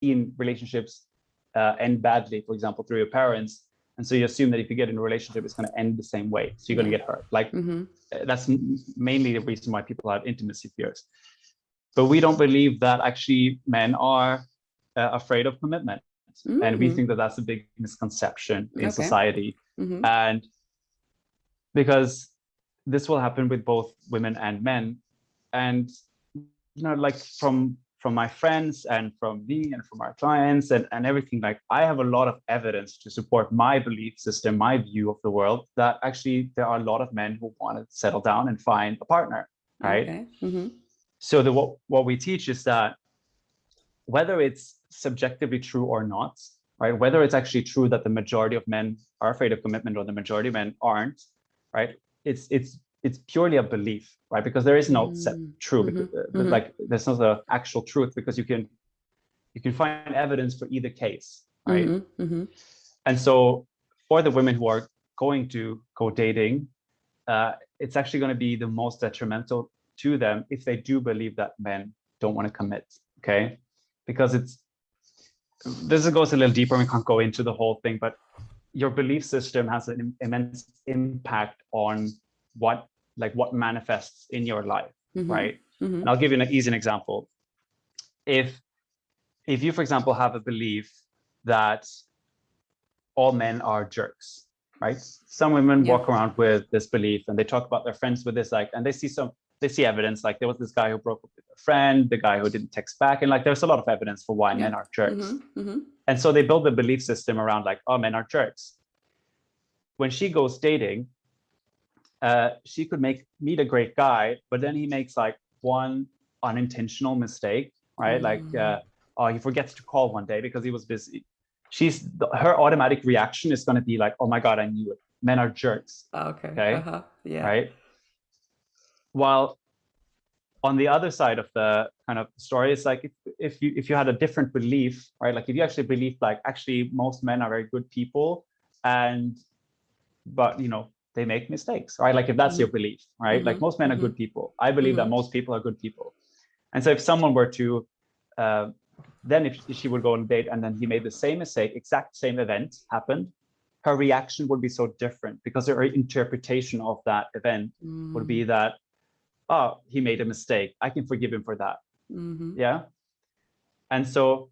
seen relationships end badly, for example, through your parents. And so you assume that if you get in a relationship, it's going to end the same way. So you're going to get hurt. Like that's mainly the reason why people have intimacy fears. But we don't believe that actually men are afraid of commitment. And we think that that's a big misconception in society. And because this will happen with both women and men. And, you know, like from my friends and from me and from our clients and everything, like I have a lot of evidence to support my belief system, my view of the world, that actually there are a lot of men who want to settle down and find a partner, right? So what we teach is that whether it's subjectively true or not, right? Whether it's actually true that the majority of men are afraid of commitment or the majority of men aren't, right? It's purely a belief, right? Because there is no set true, like there's not the actual truth, because you can find evidence for either case, right? And so for the women who are going to go dating, it's actually going to be the most detrimental to them if they do believe that men don't want to commit, okay? Because this goes a little deeper, we can't go into the whole thing, but your belief system has an immense impact on what manifests in your life, right? And I'll give you an easy example. If you, for example, have a belief that all men are jerks, right? Some women walk around with this belief and they talk about their friends with this, like, and they see evidence, like there was this guy who broke up with a friend, the guy who didn't text back, and like there's a lot of evidence for why men are jerks. And so they build the belief system around like, oh, men are jerks. When she goes dating, she could meet a great guy, but then he makes like one unintentional mistake, right? Like, he forgets to call one day because he was busy. Her automatic reaction is going to be like, oh my God, I knew it. Men are jerks. Okay. Right. While on the other side of the kind of story, it's like if you had a different belief, right? Like if you actually believed like actually most men are very good people, but you know, they make mistakes, right? Like if that's your belief, right? Like most men are good people. I believe that most people are good people. And so if someone were to, then if she would go on a date and then he made the same mistake, exact same event happened, her reaction would be so different because her interpretation of that event would be that, oh, he made a mistake. I can forgive him for that. Yeah. And so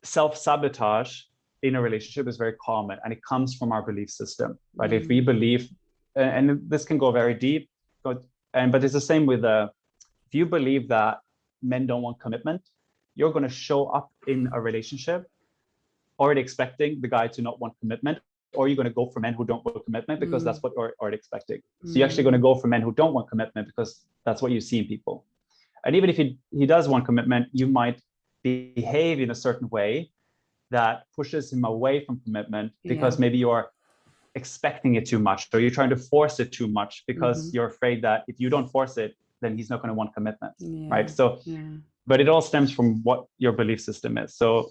self-sabotage in a relationship is very common, and it comes from our belief system, right? If we believe, and this can go very deep, but it's the same with if you believe that men don't want commitment, you're going to show up in a relationship already expecting the guy to not want commitment, or you're going to go for men who don't want commitment because that's what you're already expecting. So you're actually going to go for men who don't want commitment because that's what you see in people. And even if he does want commitment, you might behave in a certain way that pushes him away from commitment because maybe you're expecting it too much, or you're trying to force it too much because you're afraid that if you don't force it, then he's not going to want commitment, right? So, but it all stems from what your belief system is. So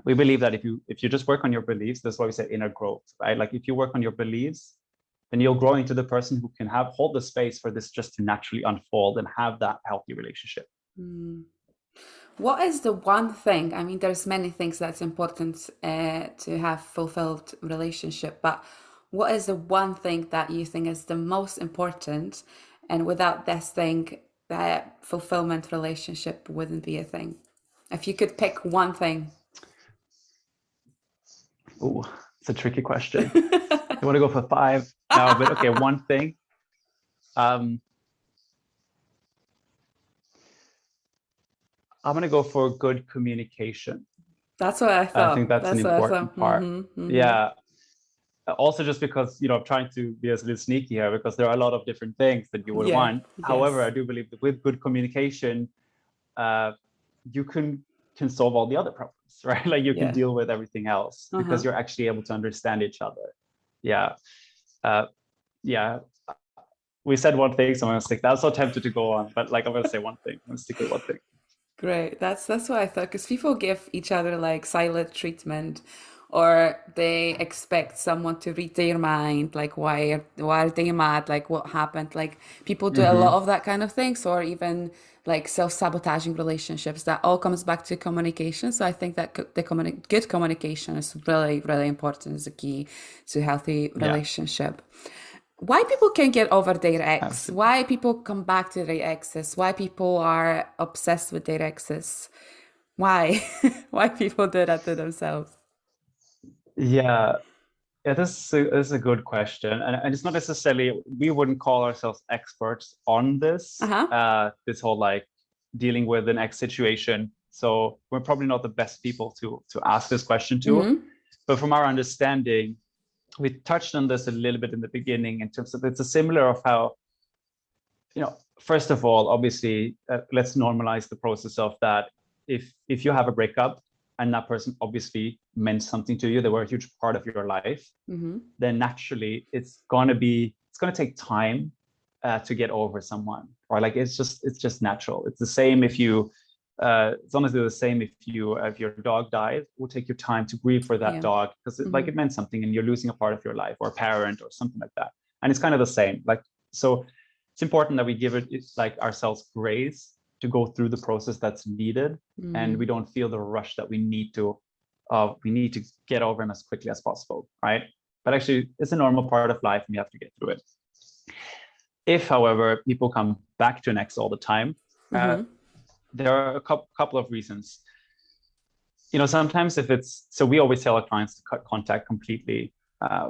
we believe that if you just work on your beliefs, that's why we say inner growth, right? Like if you work on your beliefs, then you'll grow into the person who can hold the space for this just to naturally unfold and have that healthy relationship. What is the one thing, I mean, there's many things that's important to have fulfilled relationship, but what is the one thing that you think is the most important, and without this thing, that fulfillment relationship wouldn't be a thing? If you could pick one thing. Oh, it's a tricky question. You want to go for 5? No, but okay, one thing. I'm going to go for good communication. That's what I thought. I think that's an important part. Yeah. Also, just because, I'm trying to be a little sneaky here, because there are a lot of different things that you would want. Yes. However, I do believe that with good communication, you can solve all the other problems, right? Like you can deal with everything else because you're actually able to understand each other. Yeah. We said one thing, so I'm going to stick. I was so tempted to go on, but like I'm going to say one thing. I'm going to stick with one thing. Great. That's what I thought, because people give each other like silent treatment or they expect someone to read their mind, like why are they mad, like what happened, like people do a lot Hmm. of that kind of things, or even like self-sabotaging relationships. That all comes back to communication. So I think that good communication is really, really important, is a key to healthy Yeah, relationship. Why people can get over their ex, absolutely. why people come back to their exes, why people are obsessed with their exes, why why people do that to themselves. Yeah, yeah, this is a good question, and it's not necessarily we wouldn't call ourselves experts on this, Uh-huh. this whole like dealing with an ex situation. So we're probably not the best people to ask this question to. Mm-hmm. But from our understanding, we touched on this a little bit in the beginning in terms of it's a similar of how, first of all, obviously, let's normalize the process of that. If you have a breakup and that person obviously meant something to you, they were a huge part of your life, Mm-hmm. then naturally it's gonna take time to get over someone, or like it's just natural. It's the same if you it's honestly the same if your dog dies. It will take you time to grieve for that Yeah. dog because Mm-hmm. like it meant something and you're losing a part of your life or a parent or something like that. And it's kind of the same. Like so, it's important that we give it like ourselves grace to go through the process that's needed, and Mm. we don't feel the rush that we need to get over him as quickly as possible, right? But actually, it's a normal part of life and you have to get through it. If, however, people come back to an ex all the time, uh, Mm-hmm. there are a couple of reasons. Sometimes if it's so, we always tell our clients to cut contact completely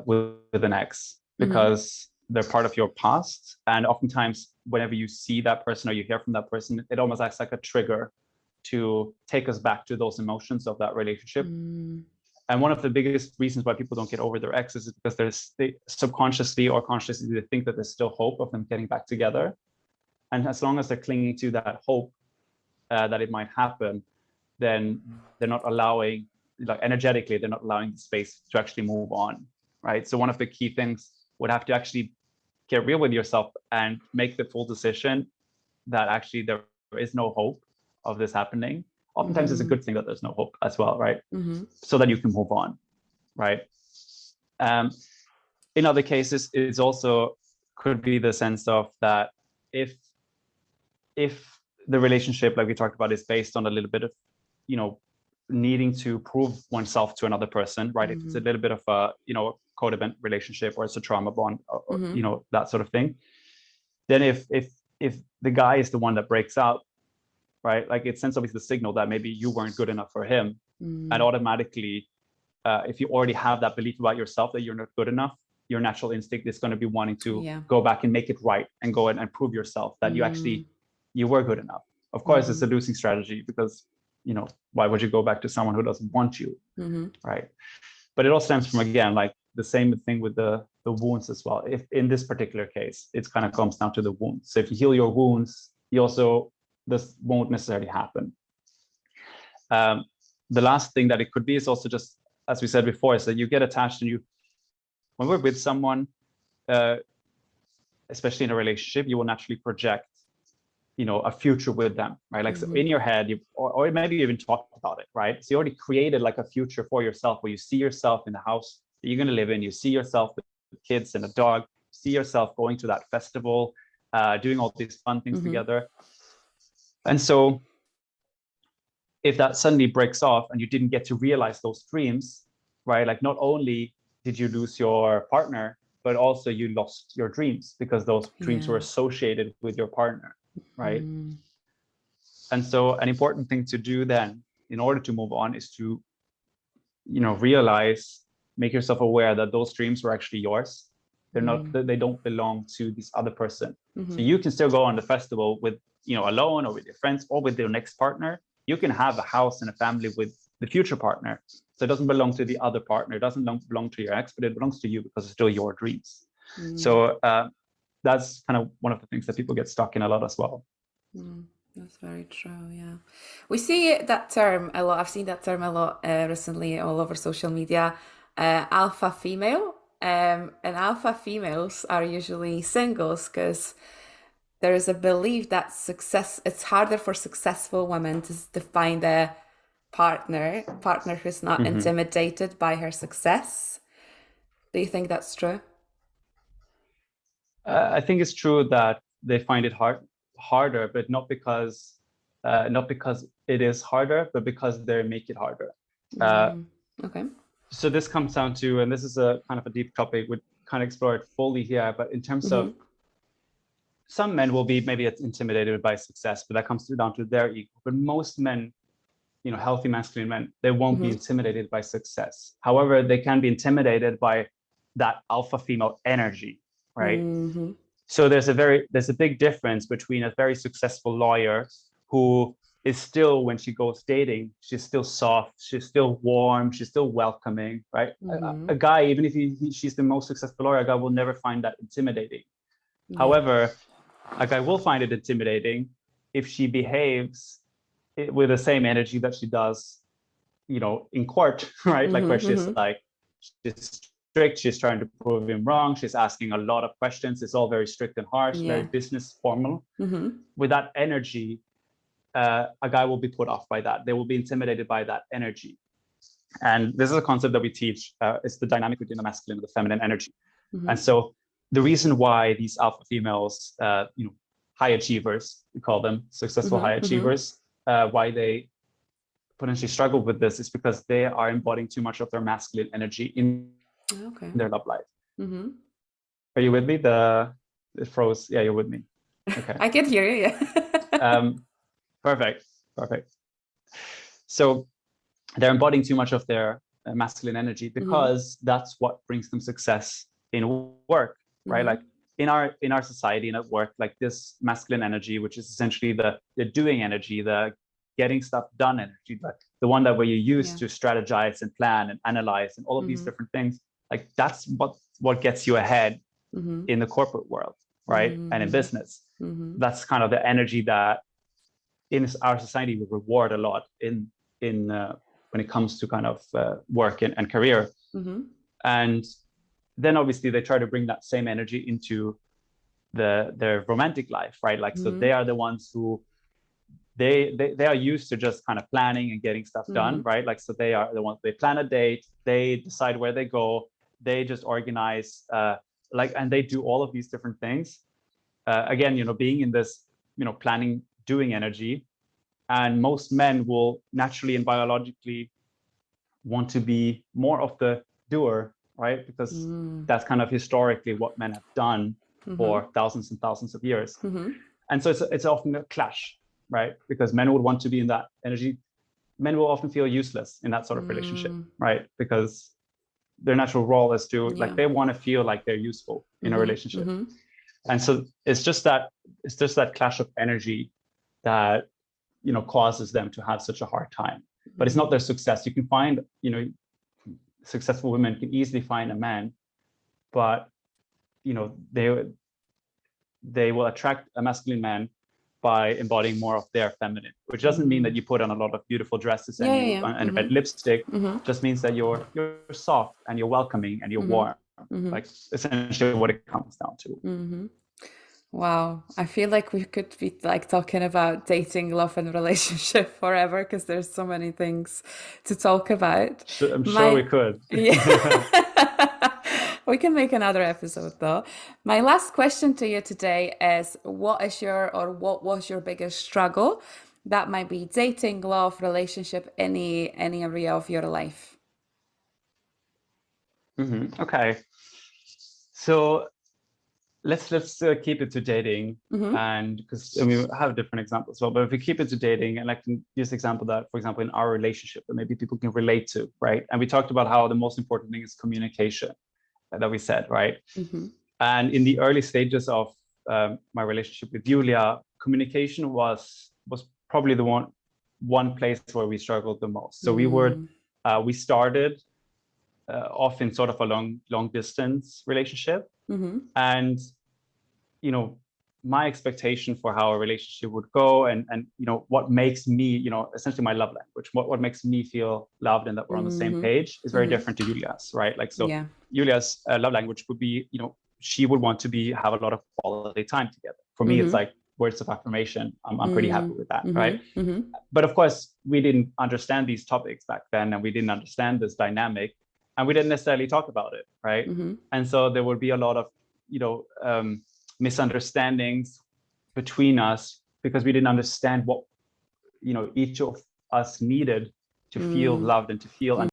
with an ex Mm-hmm. because they're part of your past. And oftentimes, whenever you see that person or you hear from that person, it almost acts like a trigger to take us back to those emotions of that relationship. Mm. And one of the biggest reasons why people don't get over their exes is because they subconsciously or consciously they think that there's still hope of them getting back together. And as long as they're clinging to that hope that it might happen, then they're not allowing, like energetically, they're not allowing the space to actually move on, right? So one of the key things would have to actually get real with yourself and make the full decision that actually there is no hope of this happening. Oftentimes it's a Mm-hmm. good thing that there's no hope as well, right? Mm-hmm. So that you can move on, right? Um, in other cases, it's also could be the sense of that if if the relationship, like we talked about, is based on a little bit of, you know, needing to prove oneself to another person, right? If it's a Mm-hmm. little bit of a, codependent relationship or it's a trauma bond or Mm-hmm. that sort of thing, then if the guy is the one that breaks out, right? Like it sends obviously the signal that maybe you weren't good enough for him, and Mm. automatically if you already have that belief about yourself that you're not good enough, your natural instinct is going to be wanting to Yeah. go back and make it right and go and prove yourself that Mm. you were good enough. Of course, it's Mm-hmm. a losing strategy because why would you go back to someone who doesn't want you, Mm-hmm. right? But it all stems from, again, like the same thing with the wounds as well. If in this particular case, it kind of comes down to the wounds. So if you heal your wounds, you also this won't necessarily happen. Um, the last thing that it could be is also just, as we said before, is that you get attached and when we're with someone, uh, especially in a relationship, you will naturally project, a future with them, right? Like so Mm-hmm. in your head, or maybe you even talked about it, right? So you already created like a future for yourself where you see yourself in the house that you're going to live in. You see yourself with kids and a dog. See yourself going to that festival, doing all these fun things Mm-hmm. together. And so if that suddenly breaks off and you didn't get to realize those dreams, right? Like not only did you lose your partner, but also you lost your dreams because those dreams Yeah. were associated with your partner, right? Mm. And so an important thing to do then in order to move on is to, realize, make yourself aware that those dreams were actually yours. Mm. They don't belong to this other person. So Mm-hmm. you can still go on the festival with, alone or with your friends or with your next partner. You can have a house and a family with the future partner. So it doesn't belong to the other partner. It doesn't belong to your ex, but it belongs to you because it's still your dreams. Mm. So that's kind of one of the things that people get stuck in a lot as well. Mm. That's very true. Yeah, we see that term a lot. I've seen that term a lot recently all over social media. Alpha female, and alpha females are usually singles because there is a belief that success. It's harder for successful women to find partner who's not intimidated by her success. Do you think that's true? I think it's true that they find it harder, but not because it is harder, but because they make it harder. Okay. So this comes down to, and this is a kind of a deep topic, we kind of explore it fully here, but in terms of some men will be maybe intimidated by success, but that comes down to their ego. But most men, healthy masculine men, they won't be intimidated by success. However, they can be intimidated by that alpha female energy, right? So there's a big difference between a very successful lawyer who is still, when she goes dating, she's still soft, she's still warm, she's still welcoming, right? A guy, even if she's the most successful lawyer, a guy will never find that intimidating. However, a guy will find it intimidating if she behaves with the same energy that she does, in court, right? Like where she's strict, she's trying to prove him wrong, she's asking a lot of questions, it's all very strict and harsh, very business formal. With that energy, a guy will be put off by that. They will be intimidated by that energy. And this is a concept that we teach. It's the dynamic between the masculine and the feminine energy. And so the reason why these alpha females, high achievers, we call them successful high achievers, why they potentially struggle with this is because they are embodying too much of their masculine energy in their love life. Are you with me? It froze. Yeah, you're with me. Okay. I can hear you. Yeah. Perfect. So they're embodying too much of their masculine energy because that's what brings them success in work, right? Like in our society and at work, like this masculine energy, which is essentially the doing energy, the getting stuff done energy, the one that where you use to strategize and plan and analyze and all of these different things, like that's what gets you ahead in the corporate world, right? And in business. That's kind of the energy that in our society we reward a lot in when it comes to kind of work and career. And then obviously they try to bring that same energy into their romantic life, right? Like so they are the ones who they are used to just kind of planning and getting stuff done, right? Like so they are the ones, they plan a date, they decide where they go, they just organize and they do all of these different things. Again, being in this planning, doing energy, and most men will naturally and biologically want to be more of the doer, right? Because that's kind of historically what men have done for thousands and thousands of years. And so it's often a clash, right? Because men would want to be in that energy. Men will often feel useless in that sort of relationship, right? Because their natural role is to like they want to feel like they're useful in a relationship. And so it's just that clash of energy that causes them to have such a hard time. But it's not their success. You can find successful women can easily find a man, but they will attract a masculine man by embodying more of their feminine, which doesn't mean that you put on a lot of beautiful dresses and red lipstick. Just means that you're soft and you're welcoming and you're warm. Like essentially what it comes down to. Wow, I feel like we could be like talking about dating, love, and relationship forever because there's so many things to talk about. I'm sure we could. Yeah. We can make another episode though. My last question to you today is what was your biggest struggle? That might be dating, love, relationship, any area of your life. Okay. So let's keep it to dating, and because we have different examples as well, but if we keep it to dating, and I can use the example that, for example, in our relationship that maybe people can relate to, right? And we talked about how the most important thing is communication that we said, right? And in the early stages of my relationship with Julia, communication was probably the one place where we struggled the most. So we started off in sort of a long distance relationship. And my expectation for how a relationship would go and what makes me essentially my love language, what makes me feel loved and that we're on the same page is very different to Julia's, right? Like so Julia's love language would be she would want to have a lot of quality time together. For me it's like words of affirmation, I'm pretty happy with that, right? Mm-hmm. But of course, we didn't understand these topics back then, and we didn't understand this dynamic, and we didn't necessarily talk about it, right? Mm-hmm. And so there would be a lot of, misunderstandings between us because we didn't understand what, each of us needed to feel loved and to feel